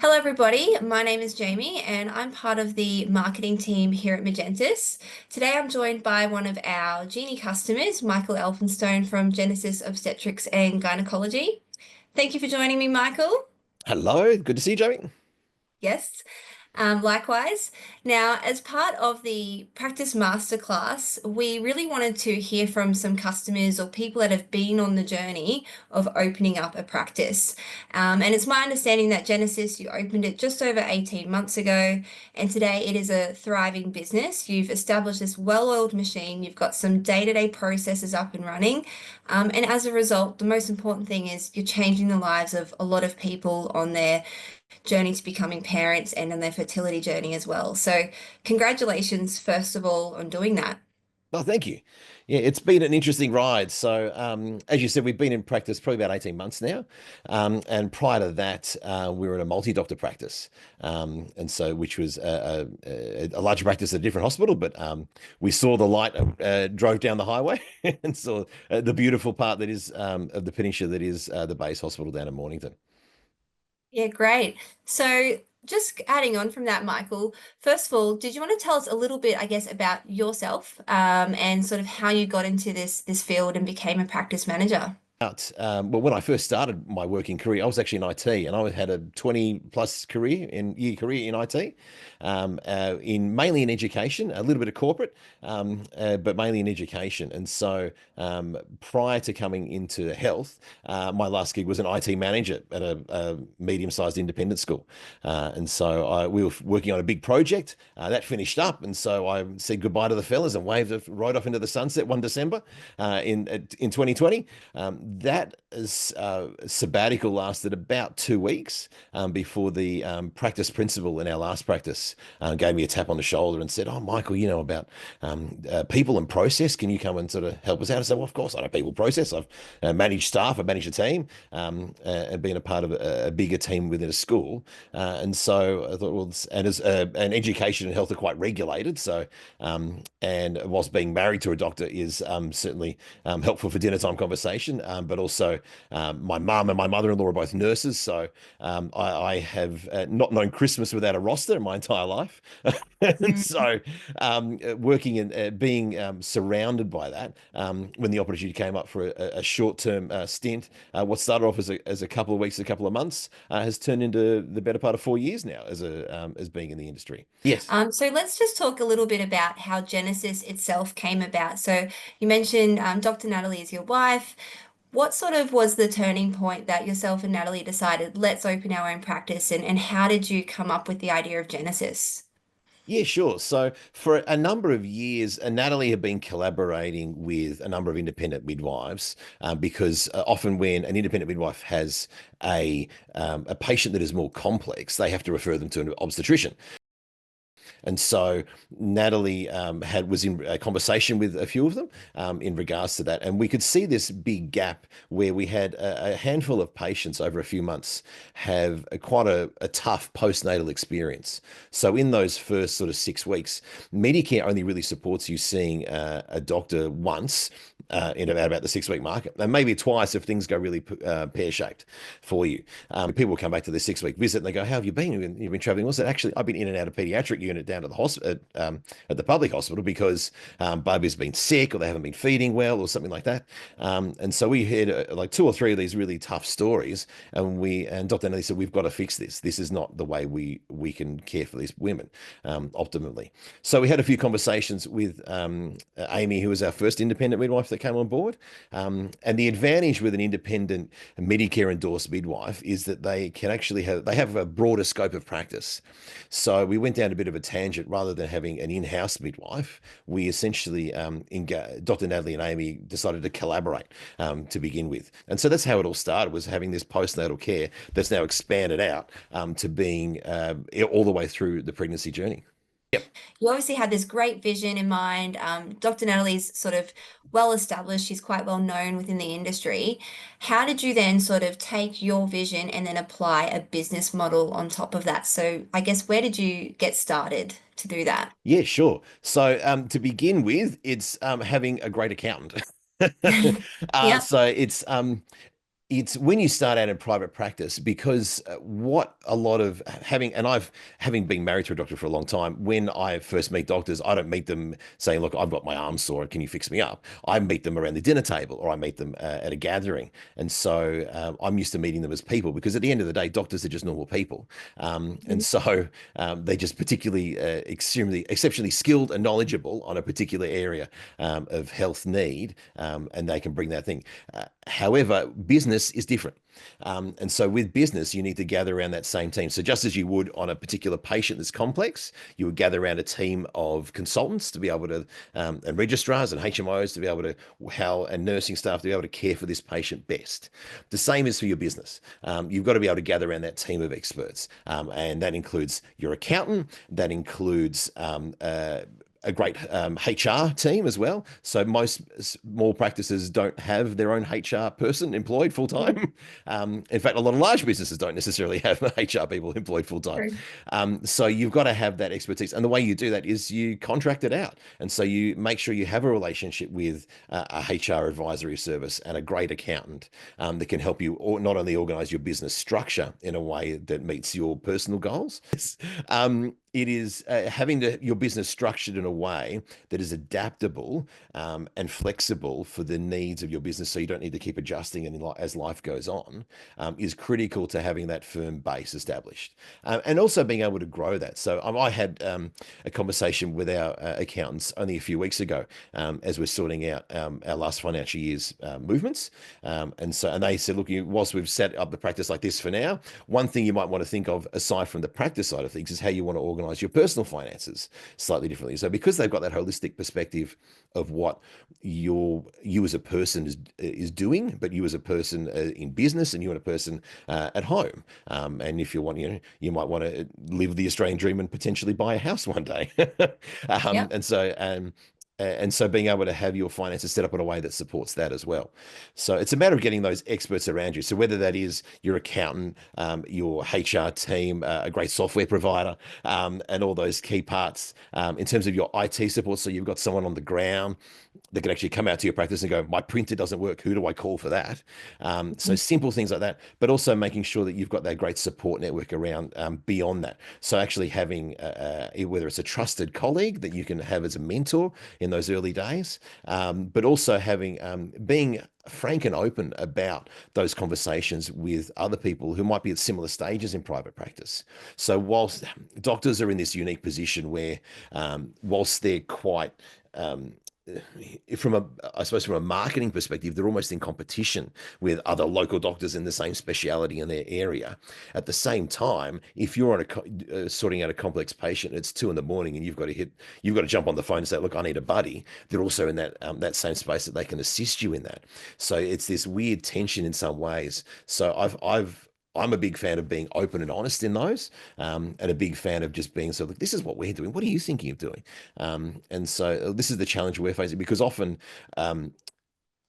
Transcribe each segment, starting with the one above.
Hello, everybody. My name is Jamie, and I'm part of the marketing team here at Gensis. Today, I'm joined by one of our Genie customers, Michael Elphinstone from Gensis Obstetrics and Gynaecology. Thank you for joining me, Michael. Hello, good to see you, Jamie. Yes, likewise. Now, as part of the Practice Masterclass, we really wanted to hear from some customers or people that have been on the journey of opening up a practice. And it's my understanding that Genesis, you opened it just over 18 months ago, and today it is a thriving business. You've established this well-oiled machine, you've got some day-to-day processes up and running. And as a result, the most important thing is you're changing the lives of a lot of people on their journey to becoming parents and on their fertility journey as well. So, congratulations, first of all, on doing that. Oh, thank you. Yeah, it's been an interesting ride. So, as you said, we've been in practice probably about 18 months now. And prior to that, we were in a multi-doctor practice. And so, which was a larger practice at a different hospital, but we saw the light, drove down the highway and saw the beautiful part that is of the peninsula that is the base hospital down in Mornington. Yeah, great. So, just adding on from that, Michael, first of all, did you want to tell us a little bit, I guess, about yourself, and sort of how you got into this field and became a practice manager? Well, when I first started my working career, I was actually in IT, and I had a 20 plus year career in IT, in mainly in education, a little bit of corporate, but mainly in education. And so, prior to coming into health, my last gig was an IT manager at a medium-sized independent school. And so we were working on a big project that finished up, and so I said goodbye to the fellas and rode off into the sunset one December in 2020. That sabbatical lasted about 2 weeks before the practice principal in our last practice gave me a tap on the shoulder and said, "Oh, Michael, you know about people and process. Can you come and sort of help us out?" I said, "Well, of course, I know people process. I've managed staff, I've managed a team, and been a part of a bigger team within a school." And so I thought, well, and as and education and health are quite regulated. So, and whilst being married to a doctor is certainly helpful for dinner time conversation. But also my mum and my mother-in-law are both nurses, so I have not known Christmas without a roster in my entire life. And Mm. so working and being surrounded by that, when the opportunity came up for a short-term stint, what started off as a couple of weeks, a couple of months, has turned into the better part of 4 years now as being in the industry. Yes. So let's just talk a little bit about how Genesis itself came about. So you mentioned Dr. Natalie is your wife. What sort of was the turning point that yourself and Natalie decided, let's open our own practice, and how did you come up with the idea of Genesis? Yeah, sure. So for a number of years, Natalie had been collaborating with a number of independent midwives because often when an independent midwife has a patient that is more complex, they have to refer them to an obstetrician. And so Natalie was in a conversation with a few of them in regards to that, and we could see this big gap where we had a handful of patients over a few months have quite a tough postnatal experience. So in those first sort of 6 weeks, Medicare only really supports you seeing a doctor once in about the 6 week market, and maybe twice if things go really pear-shaped for you. People will come back to the 6 week visit and they go, "How have you been? You've been traveling?" I said, "Actually, I've been in and out of pediatric unit down to the hospital at the public hospital because Bubby's been sick or they haven't been feeding well or something like that." And so we heard like two or three of these really tough stories, and Dr. Nelly said, "We've got to fix this. This is not the way we can care for these women optimally." So we had a few conversations with Amy, who was our first independent midwife that came on board. And the advantage with an independent Medicare endorsed midwife is that they have a broader scope of practice. So we went down a bit of a tangent. Rather than having an in-house midwife, we essentially, Dr. Natalie and Amy decided to collaborate to begin with. And so that's how it all started, was having this postnatal care that's now expanded out to being all the way through the pregnancy journey. Yep. You obviously had this great vision in mind. Dr. Natalie's sort of well established, she's quite well known within the industry. How did you then sort of take your vision and then apply a business model on top of that? So, I guess, where did you get started to do that? Yeah, sure. So to begin with, it's having a great accountant. Yeah. So it's It's when you start out in private practice because what a lot of having, and I've having been married to a doctor for a long time, when I first meet doctors, I don't meet them saying, look, I've got my arm sore, can you fix me up? I meet them around the dinner table, or I meet them at a gathering. And so I'm used to meeting them as people, because at the end of the day, doctors are just normal people. And Mhm. so they're just particularly exceptionally skilled and knowledgeable on a particular area of health need, and they can bring that thing. However, business is different. And so with business, you need to gather around that same team. So just as you would on a particular patient that's complex, you would gather around a team of consultants to be able to, and registrars and HMOs to be able to, and nursing staff to be able to care for this patient best. The same is for your business. You've got to be able to gather around that team of experts. And that includes your accountant, that includes a great HR team as well. So most small practices don't have their own HR person employed full Mhm. time. In fact, a lot of large businesses don't necessarily have HR people employed full time. True. So you've got to have that expertise. And the way you do that is you contract it out. And so you make sure you have a relationship with a HR advisory service and a great accountant that can help you not only organize your business structure in a way that meets your personal goals, it is having your business structured in a way that is adaptable and flexible for the needs of your business, so you don't need to keep adjusting and as life goes on, is critical to having that firm base established, and also being able to grow that. So I had a conversation with our accountants only a few weeks ago, as we're sorting out our last financial year's movements, and they said, look, whilst we've set up the practice like this for now, one thing you might want to think of aside from the practice side of things is how you want to organize your personal finances slightly differently. So because they've got that holistic perspective of what you as a person is doing, but you as a person in business, and you as a person at home, and if you want, you might want to live the Australian dream and potentially buy a house one day, Yep. and so being able to have your finances set up in a way that supports that as well. So it's a matter of getting those experts around you. So whether that is your accountant, your HR team, a great software provider, and all those key parts, in terms of your IT support. So you've got someone on the ground that can actually come out to your practice and go, my printer doesn't work. Who do I call for that? So Mhm. simple things like that, but also making sure that you've got that great support network around, beyond that. So actually having, whether it's a trusted colleague that you can have as a mentor in those early days, but also having, being frank and open about those conversations with other people who might be at similar stages in private practice. So whilst doctors are in this unique position where, whilst they're quite, from a, I suppose from a marketing perspective, they're almost in competition with other local doctors in the same speciality in their area. At the same time, if you're on sorting out a complex patient, it's 2 in the morning, and you've got to jump on the phone and say, "Look, I need a buddy." They're also in that same space that they can assist you in that. So it's this weird tension in some ways. So I'm a big fan of being open and honest in those, and a big fan of just being sort of, this is what we're doing. What are you thinking of doing? And so this is the challenge we're facing, because often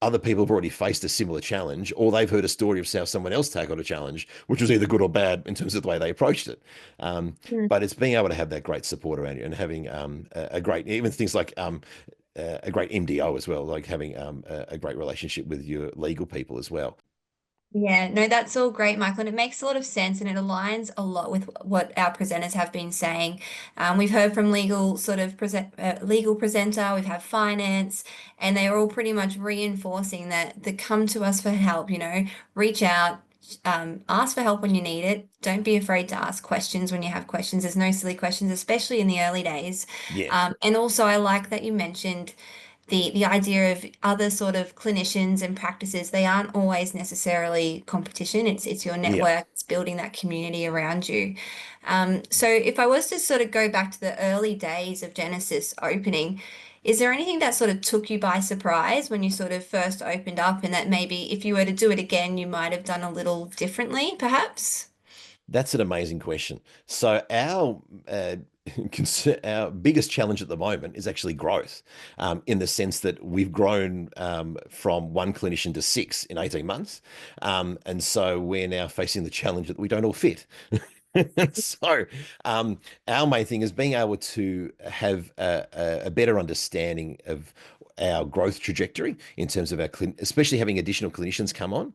other people have already faced a similar challenge, or they've heard a story of how someone else tackled a challenge, which was either good or bad in terms of the way they approached it. Um, Mm. but it's being able to have that great support around you, and having a great, even things like a great MDO as well, like having a great relationship with your legal people as well. Yeah, no, that's all great, Michael, and it makes a lot of sense and it aligns a lot with what our presenters have been saying. We've heard from legal presenter, we've had finance, and they're all pretty much reinforcing that come to us for help, reach out, ask for help when you need it. Don't be afraid to ask questions when you have questions. There's no silly questions, especially in the early days. Yeah, And also, I like that you mentioned the idea of other sort of clinicians and practices. They aren't always necessarily competition. It's your yeah. network, it's building that community around you. So if I was to sort of go back to the early days of Genesis opening, is there anything that sort of took you by surprise when you sort of first opened up, and that maybe if you were to do it again, you might have done a little differently, perhaps? That's an amazing question. So our biggest challenge at the moment is actually growth, in the sense that we've grown from one clinician to six in 18 months. And so we're now facing the challenge that we don't all fit. So, our main thing is being able to have a better understanding of our growth trajectory in terms of our especially having additional clinicians come on,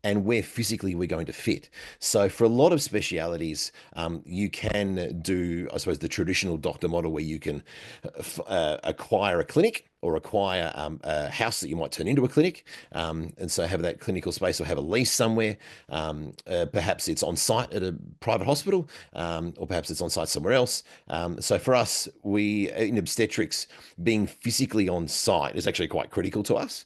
and where physically we're going to fit. So for a lot of specialities, you can do, I suppose, the traditional doctor model where you can acquire a clinic or acquire a house that you might turn into a clinic, and so have that clinical space or have a lease somewhere. Perhaps it's on site at a private hospital, or perhaps it's on site somewhere else. So for us, we in obstetrics, being physically on site is actually quite critical to us,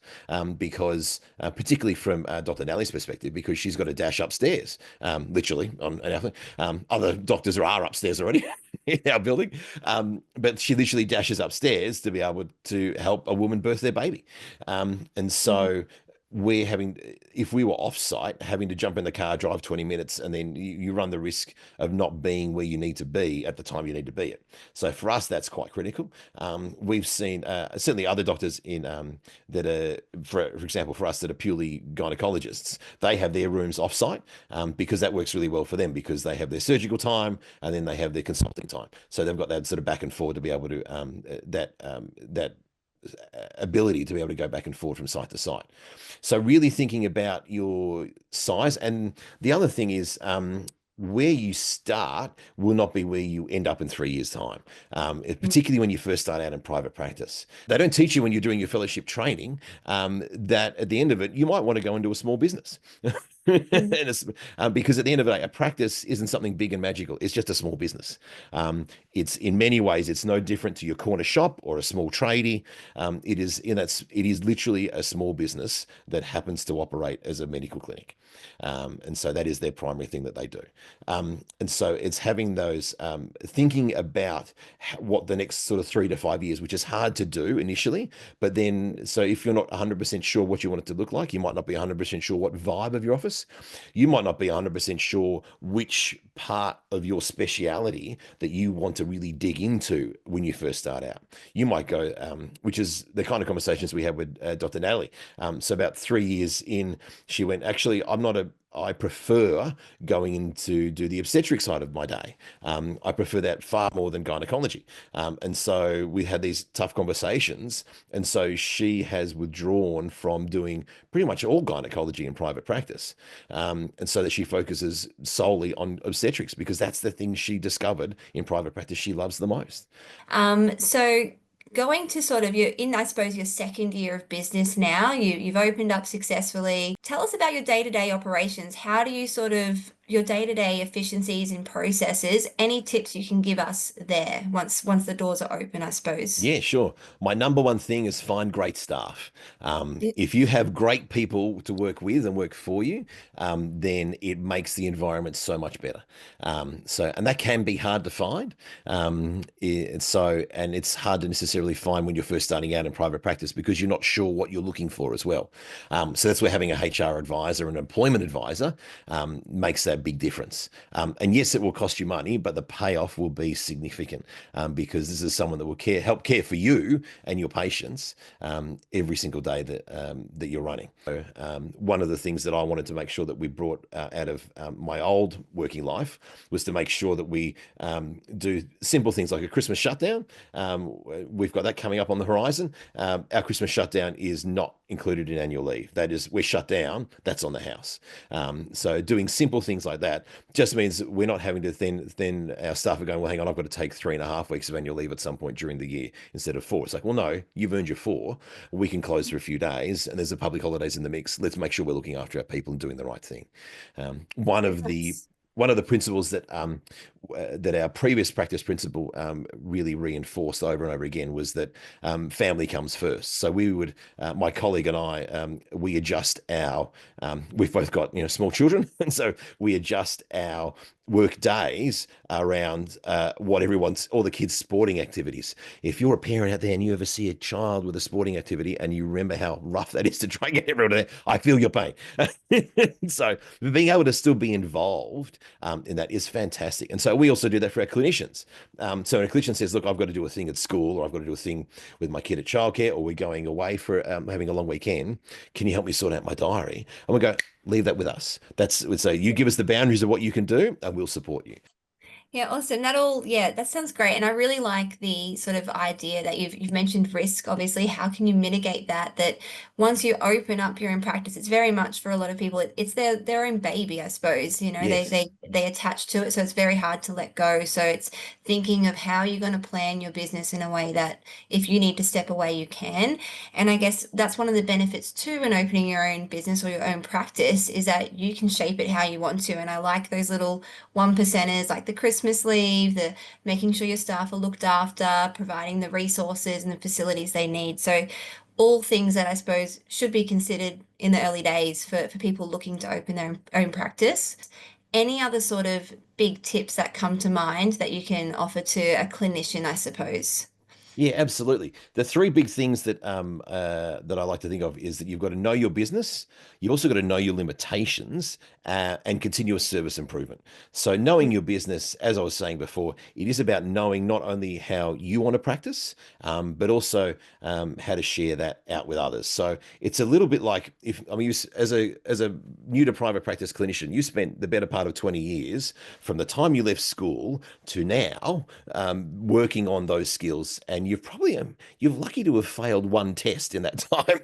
because particularly from Dr. Natalie's perspective, because she's got to dash upstairs, literally on an thing. Other doctors are upstairs already in our building, but she literally dashes upstairs to be able to help a woman birth their baby. And so we're having, if we were off-site, having to jump in the car, drive 20 minutes, and then you run the risk of not being where you need to be at the time you need to be at. So for us, that's quite critical. We've seen certainly other doctors in that are, for example, for us that are purely gynecologists, they have their rooms off-site, because that works really well for them because they have their surgical time and then they have their consulting time. So they've got that sort of back and forth to be able to that ability to be able to go back and forth from site to site. So really thinking about your size. And the other thing is, where you start will not be where you end up in 3 years' time, particularly when you first start out in private practice. They don't teach you when you're doing your fellowship training, that at the end of it, you might want to go into a small business. Because at the end of the day, a practice isn't something big and magical. It's just a small business. It's in many ways, it's no different to your corner shop or a small tradie. It is literally a small business that happens to operate as a medical clinic. And so that is their primary thing that they do. And so it's having those, thinking about what the next sort of 3 to 5 years, which is hard to do initially, but then, so if you're not 100% sure what you want it to look like, you might not be 100% sure what vibe of your office, you might not be 100% sure which part of your speciality that you want to really dig into when you first start out. You might go, which is the kind of conversations we had with Dr. Natalie. So about 3 years in, she went, actually, I prefer going in to do the obstetric side of my day. I prefer that far more than gynecology. And so we had these tough conversations. And so she has withdrawn from doing pretty much all gynecology in private practice. And so that she focuses solely on obstetrics because that's the thing she discovered in private practice she loves the most. So going to sort of you're in, I suppose, your second year of business now. You've opened up successfully. Tell us about your day-to-day operations. How do you sort of your day-to-day efficiencies and processes? Any tips you can give us there once the doors are open, I suppose. Yeah, sure. My number one thing is find great staff. Yeah. If you have great people to work with and work for you, then it makes the environment so much better. And that can be hard to find. And it's hard to necessarily find when you're first starting out in private practice because you're not sure what you're looking for as well. So that's where having a HR advisor, an employment advisor, makes that big difference. And yes, it will cost you money, but the payoff will be significant, because this is someone that will help care for you and your patients every single day that you're running. So, one of the things that I wanted to make sure that we brought out of my old working life was to make sure that we do simple things like a Christmas shutdown. We've got that coming up on the horizon. Our Christmas shutdown is not included in annual leave. That is, we're shut down. That's on the house. So doing simple things like that just means we're not having to then our staff are going, well, hang on, I've got to take 3.5 weeks of annual leave at some point during the year instead of 4. It's like, well, no, you've earned your 4. We can close for a few days, and there's the public holidays in the mix. Let's make sure we're looking after our people and doing the right thing. One of the That's one of the principles that our previous practice principal really reinforced over and over again was that family comes first. So my colleague and I, we adjust we've both got small children, and so we adjust our work days around all the kids' sporting activities. If you're a parent out there and you ever see a child with a sporting activity and you remember how rough that is to try and get everyone there, I feel your pain. So being able to still be involved in that is fantastic. And so we also do that for our clinicians. So when a clinician says, look, I've got to do a thing at school, or I've got to do a thing with my kid at childcare, or we're going away for having a long weekend, can you help me sort out my diary? And we go, leave that with us. We'd say, you give us the boundaries of what you can do and we'll support you. Yeah, awesome. Yeah, that sounds great. And I really like the sort of idea that you've mentioned risk, obviously. How can you mitigate that? That once you open up your own practice, it's very much for a lot of people, it's their own baby, I suppose. You know, Yes. they attach to it, so it's very hard to let go. So it's thinking of how you're going to plan your business in a way that if you need to step away, you can. And I guess that's one of the benefits too in opening your own business or your own practice is that you can shape it how you want to. And I like those little one percenters like the Christmas leave, the making sure your staff are looked after, providing the resources and the facilities they need. So all things that I suppose should be considered in the early days for people looking to open their own practice. Any other sort of big tips that come to mind that you can offer to a clinician, I suppose? Yeah, absolutely. The three big things that I like to think of is that you've got to know your business, you've also got to know your limitations, and continuous service improvement. So, knowing your business, as I was saying before, it is about knowing not only how you want to practice, but also how to share that out with others. So, it's a little bit like if I mean, as a new to private practice clinician, you spent the better part of 20 years from the time you left school to now working on those skills, and you're lucky to have failed one test in that time.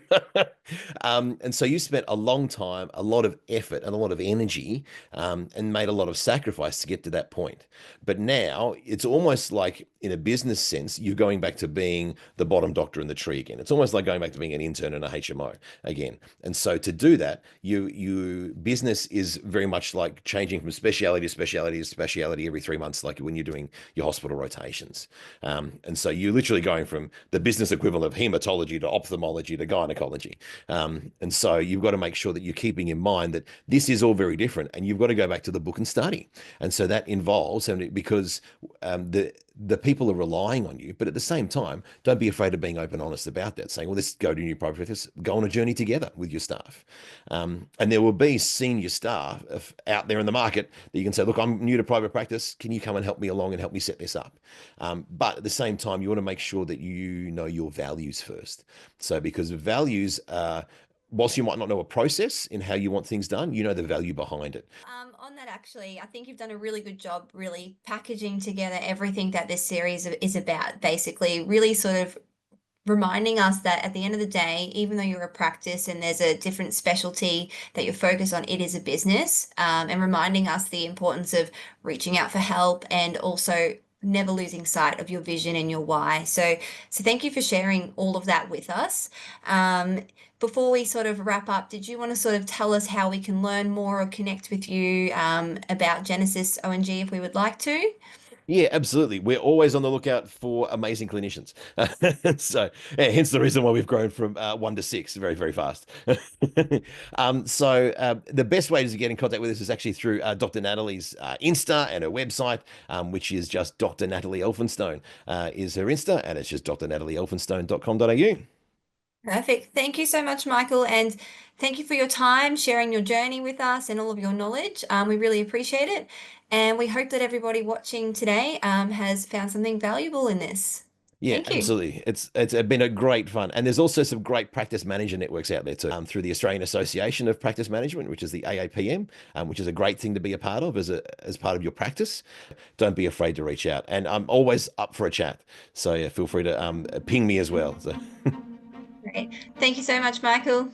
And so you spent a long time, a lot of effort, and a lot of energy, and made a lot of sacrifice to get to that point. But now it's almost like, in a business sense, you're going back to being the bottom doctor in the tree again. It's almost like going back to being an intern in a HMO again. And so to do that, you business is very much like changing from speciality to speciality to speciality every 3 months, like when you're doing your hospital rotations. And so you're literally going from the business equivalent of hematology to ophthalmology to gynecology. And so you've got to make sure that you're keeping in mind that this is all very different, and you've got to go back to the book and study. And so that involves, and because the people are relying on you, but at the same time, don't be afraid of being open and honest about that, saying, well, let's go to new private practice, go on a journey together with your staff. And there will be senior staff out there in the market that you can say, look, I'm new to private practice. Can you come and help me along and help me set this up? But at the same time, you want to make sure that you know your values first. So because values whilst you might not know a process in how you want things done, you know the value behind it. On that, actually, I think you've done a really good job really packaging together everything that this series is about, basically, really sort of reminding us that at the end of the day, even though you're a practice and there's a different specialty that you're focused on, it is a business, and reminding us the importance of reaching out for help and also never losing sight of your vision and your why. So thank you for sharing all of that with us. Before we sort of wrap up, did you want to sort of tell us how we can learn more or connect with you about Genesis ONG if we would like to? Yeah, absolutely. We're always on the lookout for amazing clinicians. So, yeah, hence the reason why we've grown from one to six very, very fast. The best way to get in contact with us is actually through Dr. Natalie's Insta and her website, which is just Dr. Natalie Elphinstone is her Insta, and it's just drnatalieelphinstone.com.au. Perfect. Thank you so much, Michael. And thank you for your time, sharing your journey with us and all of your knowledge. We really appreciate it. And we hope that everybody watching today has found something valuable in this. Yeah, Thank you. absolutely. It's been a great fun, and there's also some great practice manager networks out there too. Through the Australian Association of Practice Management, which is the AAPM, which is a great thing to be a part of as part of your practice. Don't be afraid to reach out, and I'm always up for a chat. So yeah, feel free to ping me as well. So Great. Thank you so much, Michael.